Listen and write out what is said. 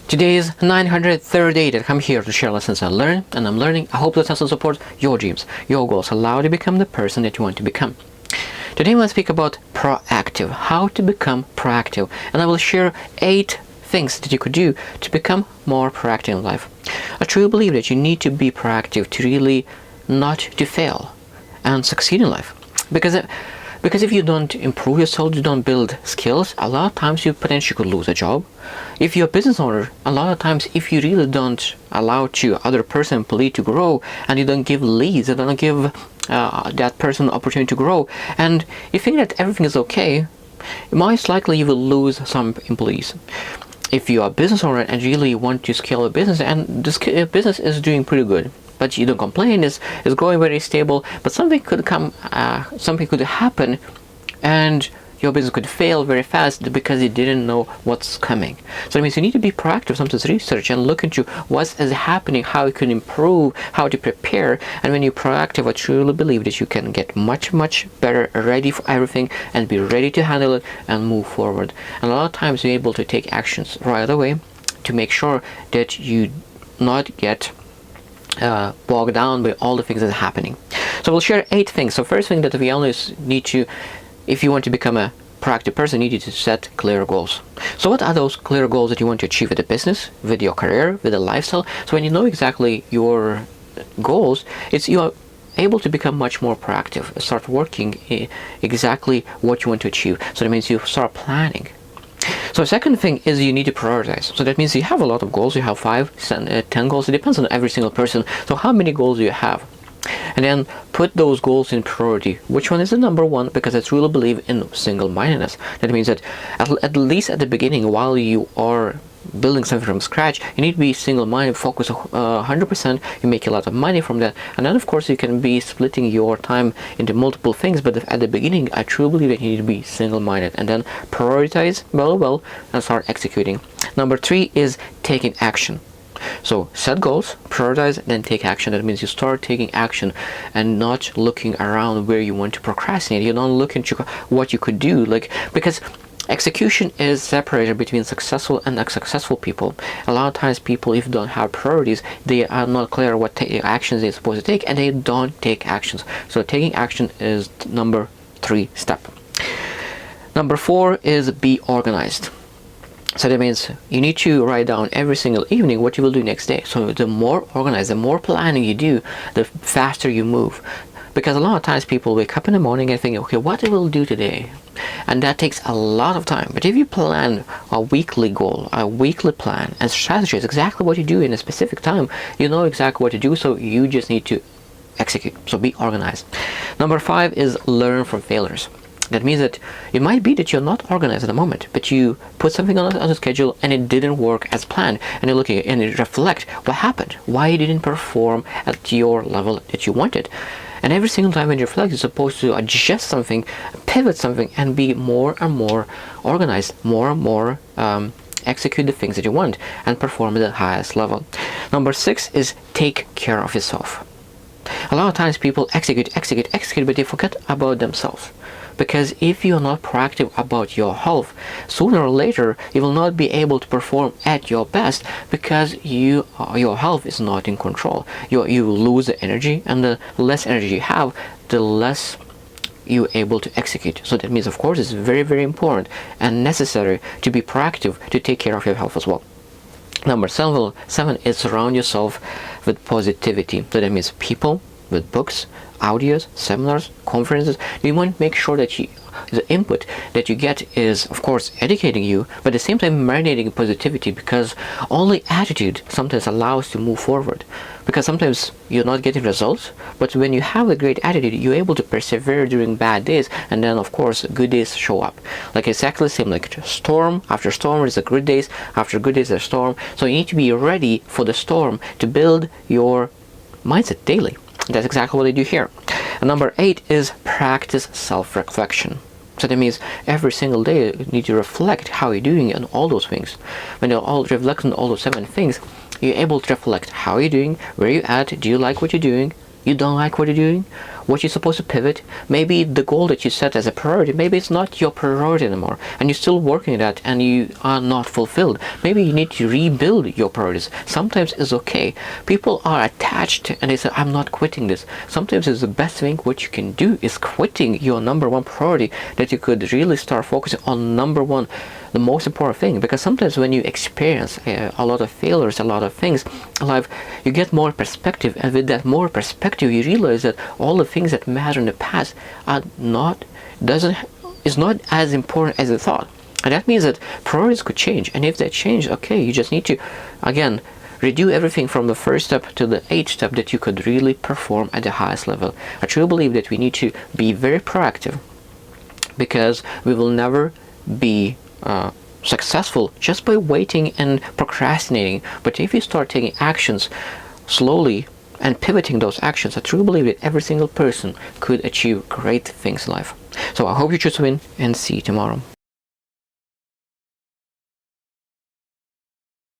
Today is 903rd day that I'm here to share lessons I learned and I'm learning. I hope this lesson supports your dreams, your goals, allow you to become the person that you want to become. Today I want to speak about proactive, how to become proactive, and I will share 8 things that you could do to become more proactive in life. I truly believe that you need to be proactive to really not to fail and succeed in life. Because if you don't improve yourself, you don't build skills, a lot of times you potentially could lose a job. If you're a business owner, a lot of times if you really don't allow to other person, employee to grow, and you don't give leads, you don't give that person opportunity to grow, and you think that everything is okay, most likely you will lose some employees. If you are a business owner and really want to scale a business, and this business is doing pretty good, but you don't complain, it's going very stable, but something could happen and your business could fail very fast because you didn't know what's coming. So that means you need to be proactive, sometimes research and look into what is happening, how you can improve, how to prepare. And when you're proactive, I truly believe that you can get much better, ready for everything and be ready to handle it and move forward. And a lot of times you're able to take actions right away to make sure that you not get bogged down by all the things that are happening. So we'll share 8 things. So first thing that we always need to, if you want to become a proactive person, you need to set clear goals. So what are those clear goals that you want to achieve with the business, with your career, with the lifestyle? So when you know exactly your goals, you are able to become much more proactive, start working exactly what you want to achieve. So that means you start planning. So second thing is you need to prioritize. So that means you have a lot of goals. You have 5, 10 goals. It depends on every single person. So how many goals do you have? And then put those goals in priority. Which one is the number one? Because I truly believe in single-mindedness. That means that at least at the beginning, while you are building something from scratch, you need to be single-minded, focus 100%. You make a lot of money from that, and then of course you can be splitting your time into multiple things. But at the beginning, I truly believe that you need to be single-minded, and then prioritize well and start executing. Number 3 is taking action. So set goals, prioritize, then take action. That means you start taking action and not looking around where you want to procrastinate. You don't look into what you could do, because execution is separated between successful and unsuccessful people. A lot of times people, if they don't have priorities, they are not clear what actions they're supposed to take, and they don't take actions. So taking action is number 3 step. Number 4 is be organized. So that means you need to write down every single evening what you will do next day. So the more organized, the more planning you do, the faster you move. Because a lot of times people wake up in the morning and think, okay, what I will do today? And that takes a lot of time. But if you plan a weekly goal, a weekly plan, and strategize exactly what you do in a specific time, you know exactly what to do, so you just need to execute. So be organized. Number 5 is learn from failures. That means that it might be that you're not organized at the moment, but you put something on the schedule and it didn't work as planned, and you look at it and you reflect what happened, why you didn't perform at your level that you wanted. And every single time when you reflect, you're supposed to adjust something, pivot something, and be more and more organized, more and more execute the things that you want and perform at the highest level. Number 6 is take care of yourself. A lot of times people execute, but they forget about themselves. Because if you're not proactive about your health, sooner or later you will not be able to perform at your best, because your health is not in control. You lose the energy, and the less energy you have, the less you're able to execute. So that means, of course, it's very important and necessary to be proactive to take care of your health as well. Number 7 is surround yourself with positivity. So that means people, with books, audios, seminars, conferences. You want to make sure that the input that you get is, of course, educating you, but at the same time marinating in positivity, because only attitude sometimes allows to move forward. Because sometimes you're not getting results, but when you have a great attitude, you're able to persevere during bad days, and then of course good days show up. Like exactly the same, like storm after storm is a good days, after good days is a storm. So you need to be ready for the storm to build your mindset daily. That's exactly what I do here. And number 8 is practice self-reflection. So that means every single day you need to reflect how you're doing on all those things. When you're all reflecting on all those 7 things, you're able to reflect how you're doing, where you're at, do you like what you're doing, you don't like what you're doing, what you're supposed to pivot. Maybe the goal that you set as a priority, maybe it's not your priority anymore, and you're still working at that and you are not fulfilled. Maybe you need to rebuild your priorities. Sometimes it's okay. People are attached and they say, I'm not quitting this. Sometimes it's the best thing what you can do is quitting your number one priority, that you could really start focusing on number one, the most important thing. Because sometimes when you experience a lot of failures, a lot of things in life, you get more perspective, and with that more perspective you realize that all the things that matter in the past is not as important as you thought. And that means that priorities could change, and if they change, okay, you just need to again redo everything from the first step to the eighth step that you could really perform at the highest level. I truly believe that we need to be very proactive, because we will never be successful just by waiting and procrastinating. But if you start taking actions slowly and pivoting those actions, I truly believe that every single person could achieve great things in life. So I hope you choose to win, and see you tomorrow.